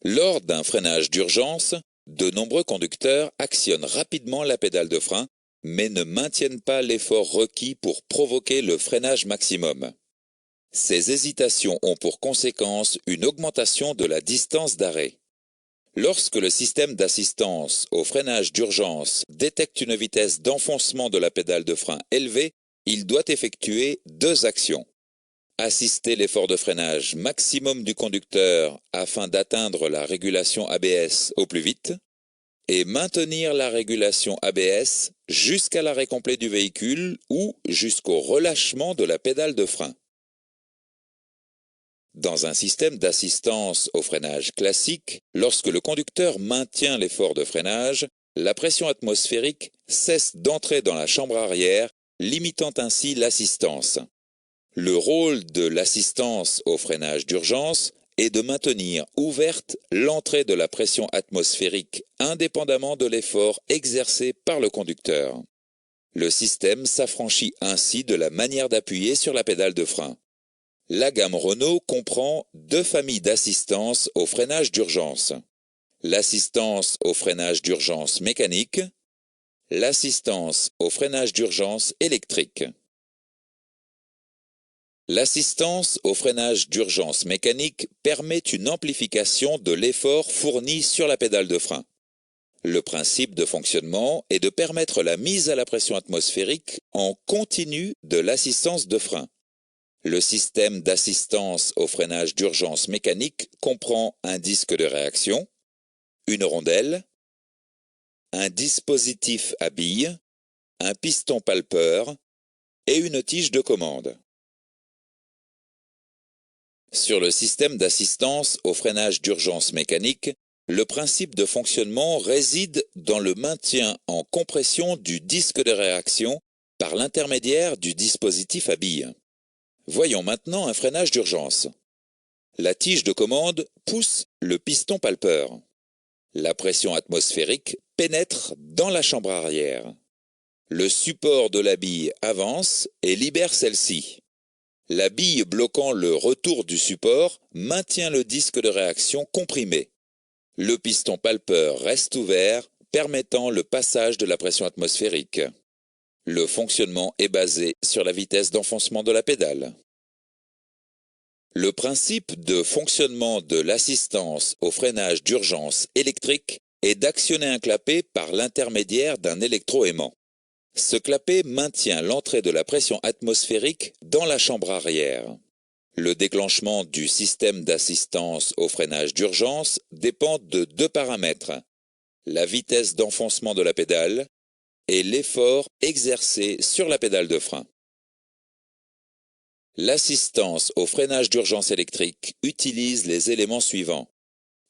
Lors d'un freinage d'urgence, de nombreux conducteurs actionnent rapidement la pédale de frein, mais ne maintiennent pas l'effort requis pour provoquer le freinage maximum. Ces hésitations ont pour conséquence une augmentation de la distance d'arrêt. Lorsque le système d'assistance au freinage d'urgence détecte une vitesse d'enfoncement de la pédale de frein élevée, il doit effectuer deux actions. Assister l'effort de freinage maximum du conducteur afin d'atteindre la régulation ABS au plus vite et maintenir la régulation ABS jusqu'à l'arrêt complet du véhicule ou jusqu'au relâchement de la pédale de frein. Dans un système d'assistance au freinage classique, lorsque le conducteur maintient l'effort de freinage, la pression atmosphérique cesse d'entrer dans la chambre arrière, limitant ainsi l'assistance. Le rôle de l'assistance au freinage d'urgence est de maintenir ouverte l'entrée de la pression atmosphérique indépendamment de l'effort exercé par le conducteur. Le système s'affranchit ainsi de la manière d'appuyer sur la pédale de frein. La gamme Renault comprend deux familles d'assistance au freinage d'urgence. L'assistance au freinage d'urgence mécanique, l'assistance au freinage d'urgence électrique. L'assistance au freinage d'urgence mécanique permet une amplification de l'effort fourni sur la pédale de frein. Le principe de fonctionnement est de permettre la mise à la pression atmosphérique en continu de l'assistance de frein. Le système d'assistance au freinage d'urgence mécanique comprend un disque de réaction, une rondelle, un dispositif à billes, un piston palpeur et une tige de commande. Sur le système d'assistance au freinage d'urgence mécanique, le principe de fonctionnement réside dans le maintien en compression du disque de réaction par l'intermédiaire du dispositif à billes. Voyons maintenant un freinage d'urgence. La tige de commande pousse le piston palpeur. La pression atmosphérique pénètre dans la chambre arrière. Le support de la bille avance et libère celle-ci. La bille bloquant le retour du support maintient le disque de réaction comprimé. Le piston palpeur reste ouvert, permettant le passage de la pression atmosphérique. Le fonctionnement est basé sur la vitesse d'enfoncement de la pédale. Le principe de fonctionnement de l'assistance au freinage d'urgence électrique est d'actionner un clapet par l'intermédiaire d'un électroaimant. Ce clapet maintient l'entrée de la pression atmosphérique dans la chambre arrière. Le déclenchement du système d'assistance au freinage d'urgence dépend de deux paramètres, la vitesse d'enfoncement de la pédale et l'effort exercé sur la pédale de frein. L'assistance au freinage d'urgence électrique utilise les éléments suivants.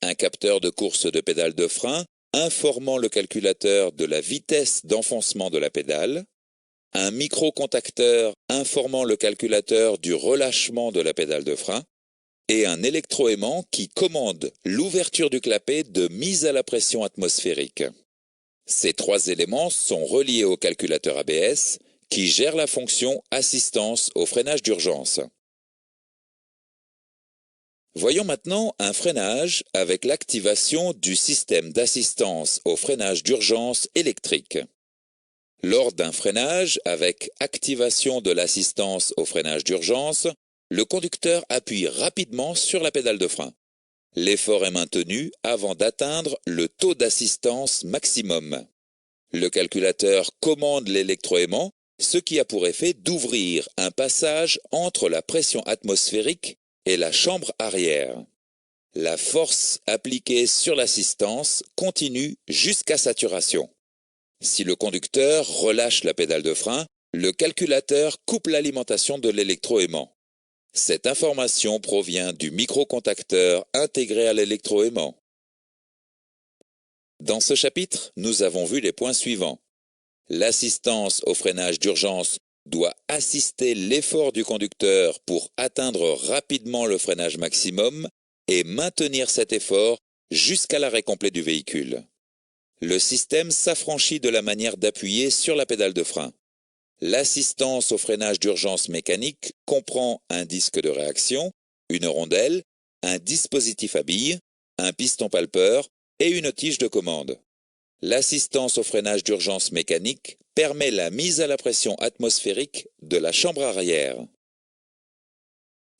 Un capteur de course de pédale de frein informant le calculateur de la vitesse d'enfoncement de la pédale, un microcontacteur informant le calculateur du relâchement de la pédale de frein, et un électroaimant qui commande l'ouverture du clapet de mise à la pression atmosphérique. Ces trois éléments sont reliés au calculateur ABS qui gère la fonction assistance au freinage d'urgence. Voyons maintenant un freinage avec l'activation du système d'assistance au freinage d'urgence électrique. Lors d'un freinage avec activation de l'assistance au freinage d'urgence, le conducteur appuie rapidement sur la pédale de frein. L'effort est maintenu avant d'atteindre le taux d'assistance maximum. Le calculateur commande l'électroaimant, ce qui a pour effet d'ouvrir un passage entre la pression atmosphérique et la chambre arrière. La force appliquée sur l'assistance continue jusqu'à saturation. Si le conducteur relâche la pédale de frein, le calculateur coupe l'alimentation de l'électroaimant. Cette information provient du microcontacteur intégré à l'électroaimant. Dans ce chapitre, nous avons vu les points suivants. L'assistance au freinage d'urgence doit assister l'effort du conducteur pour atteindre rapidement le freinage maximum et maintenir cet effort jusqu'à l'arrêt complet du véhicule. Le système s'affranchit de la manière d'appuyer sur la pédale de frein. L'assistance au freinage d'urgence mécanique comprend un disque de réaction, une rondelle, un dispositif à billes, un piston palpeur et une tige de commande. L'assistance au freinage d'urgence mécanique permet la mise à la pression atmosphérique de la chambre arrière.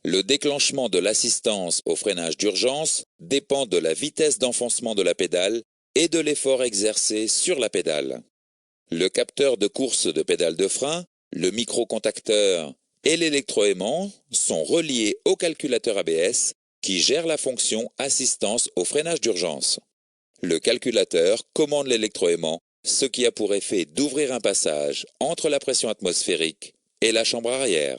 Le déclenchement de l'assistance au freinage d'urgence dépend de la vitesse d'enfoncement de la pédale et de l'effort exercé sur la pédale. Le capteur de course de pédale de frein, le microcontacteur et l'électroaimant sont reliés au calculateur ABS qui gère la fonction assistance au freinage d'urgence. Le calculateur commande l'électroaimant, ce qui a pour effet d'ouvrir un passage entre la pression atmosphérique et la chambre arrière.